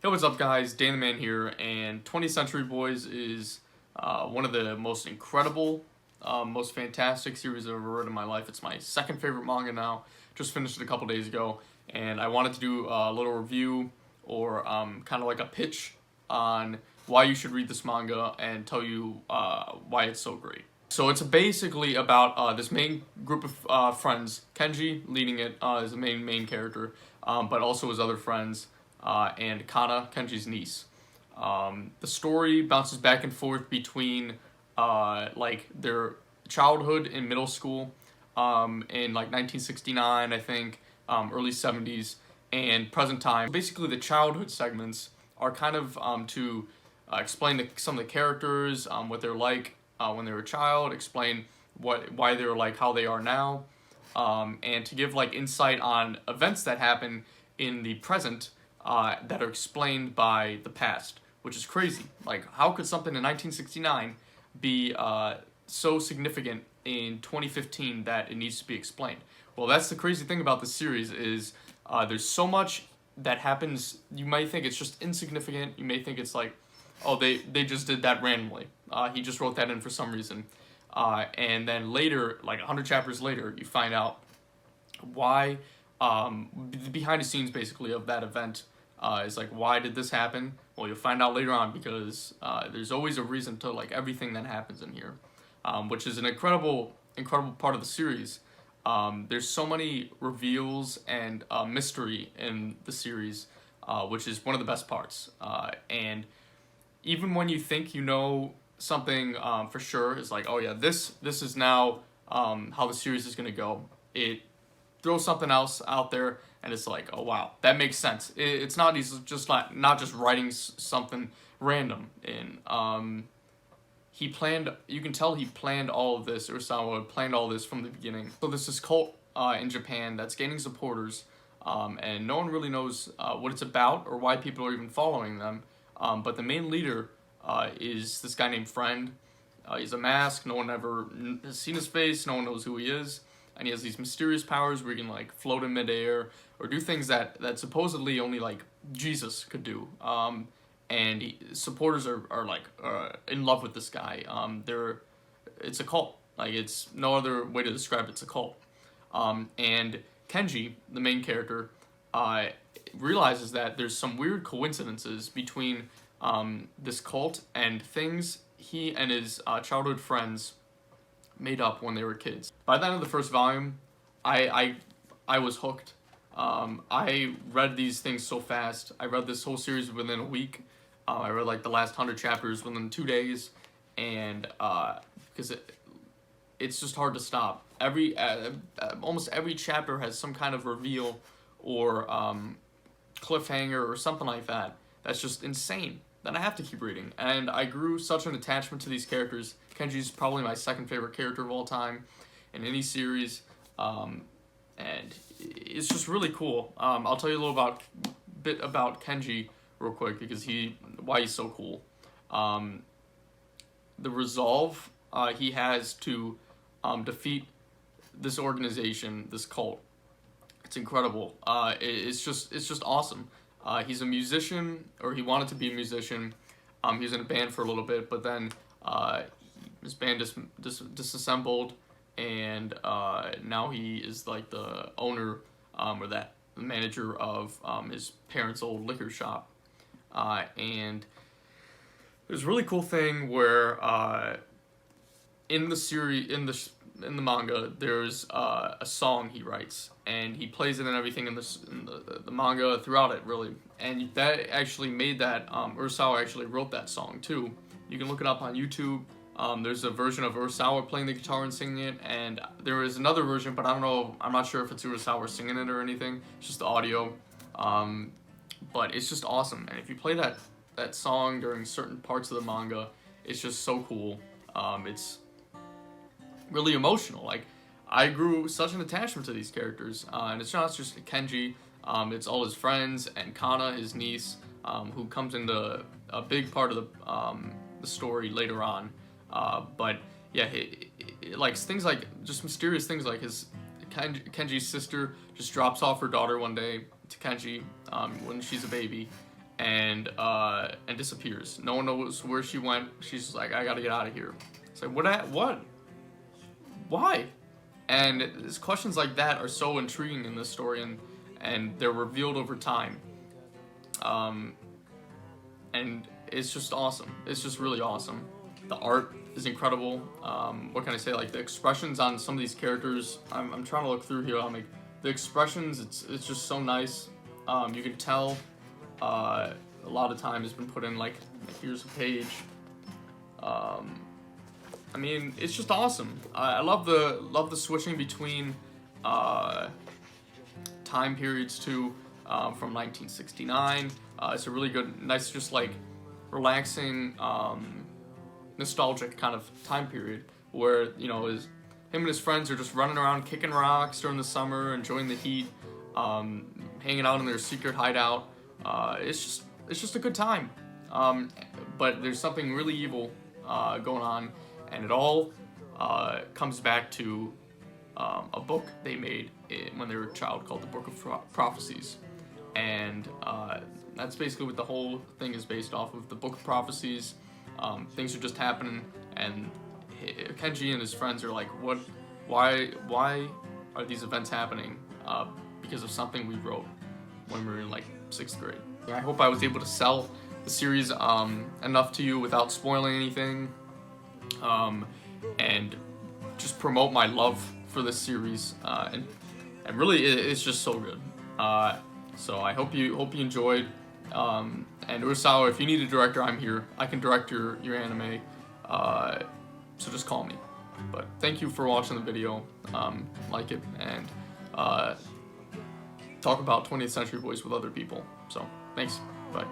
Hey, what's up, guys? Dan the Man here, and 20th Century Boys is one of the most incredible, most fantastic series I've ever read in my life. It's my second favorite manga now. Just finished it a couple days ago, and I wanted to do a little review or kind of like a pitch on why you should read this manga and tell you why it's so great. So it's basically about this main group of friends. Kenji leading it is the main character, but also his other friends. And Kana, Kenji's niece. The story bounces back and forth between like their childhood in middle school in like 1969, I think, early 70s, and present time. Basically, the childhood segments are kind of to explain some of the characters, what they're like when they were a child, explain why they're like how they are now, and to give like insight on events that happen in the present that are explained by the past, which is crazy. Like, how could something in 1969 be so significant in 2015 that it needs to be explained? Well, that's the crazy thing about this series is there's so much that happens. You might think it's just insignificant. You may think it's like, oh, they just did that randomly. He just wrote that in for some reason. And then later, like 100 chapters later, you find out why, the behind the scenes basically of that event. Is like, why did this happen? Well, you'll find out later on, because there's always a reason to like everything that happens in here, which is an incredible part of the series. There's so many reveals and mystery in the series, which is one of the best parts. And even when you think you know something for sure, it's like, oh yeah, this is now how the series is gonna go. It throws something else out there, and it's like, oh wow, that makes sense. It's not, he's just not just writing something random in. He planned, you can tell he planned all of this, Urasawa planned all this from the beginning. So there's this cult in Japan that's gaining supporters, and no one really knows what it's about or why people are even following them. But the main leader is this guy named Friend. He's a mask, no one ever has seen his face, no one knows who he is. And he has these mysterious powers where he can like float in midair or do things that supposedly only like Jesus could do. And supporters are like in love with this guy. It's a cult. Like, it's no other way to describe it. It's a cult. And Kenji, the main character, realizes that there's some weird coincidences between this cult and things he and his childhood friends made up when they were kids. By the end of the first volume, I was hooked. I read these things so fast. I read this whole series within a week. I read like the last 100 chapters within 2 days, and because it's just hard to stop. Almost every chapter has some kind of reveal or cliffhanger or something like that. That's just insane. Then I have to keep reading, and I grew such an attachment to these characters. Kenji's probably my second favorite character of all time in any series, and it's just really cool. I'll tell you a little bit about Kenji real quick, because why he's so cool. The resolve he has to defeat this organization, this cult. It's incredible. It's just awesome. He's a musician, or he wanted to be a musician. He was in a band for a little bit, but then his band disassembled, and now he is like the owner or the manager of his parents' old liquor shop. And there's a really cool thing where in the series, in the manga, there's a song he writes, and he plays it and everything in the manga throughout it, really. And that actually made that, Urasawa actually wrote that song too. You can look it up on YouTube. There's a version of Urasawa playing the guitar and singing it, and there is another version, but I don't know, I'm not sure if it's Urasawa singing it or anything. It's just the audio. But it's just awesome, and if you play that song during certain parts of the manga, it's just so cool. It's really emotional. Like, I grew such an attachment to these characters, and it's not just Kenji, it's all his friends, and Kana, his niece, who comes into a big part of the story later on. But yeah, like things like just mysterious things like Kenji's sister just drops off her daughter one day to Kenji when she's a baby, and disappears. No one knows where she went. She's like, I gotta get out of here. It's like, what? Why? And it's questions like that are so intriguing in this story, and they're revealed over time. And it's just awesome. It's just really awesome. The art is incredible. What can I say? Like the expressions on some of these characters, I'm trying to look through here. I'm like, the expressions, it's just so nice. You can tell a lot of time has been put in. Like here's a page. I mean, it's just awesome. I love the switching between time periods too. From 1969. It's a really good, nice, just like relaxing, nostalgic kind of time period where, you know, him and his friends are just running around kicking rocks during the summer, enjoying the heat, hanging out in their secret hideout. It's just a good time. But there's something really evil going on, and it all comes back to a book they made when they were a child called the Book of Prophecies. And that's basically what the whole thing is based off of, the Book of Prophecies. Things are just happening, and Kenji and his friends are like, why are these events happening? Because of something we wrote when we were in like 6th grade. I hope I was able to sell the series enough to you without spoiling anything, and just promote my love for this series, and really it's just so good. So I hope you enjoyed. And Urasawa, if you need a director, I'm here. I can direct your anime. So just call me. But thank you for watching the video. Like it, and talk about 20th Century Boys with other people. So thanks. Bye.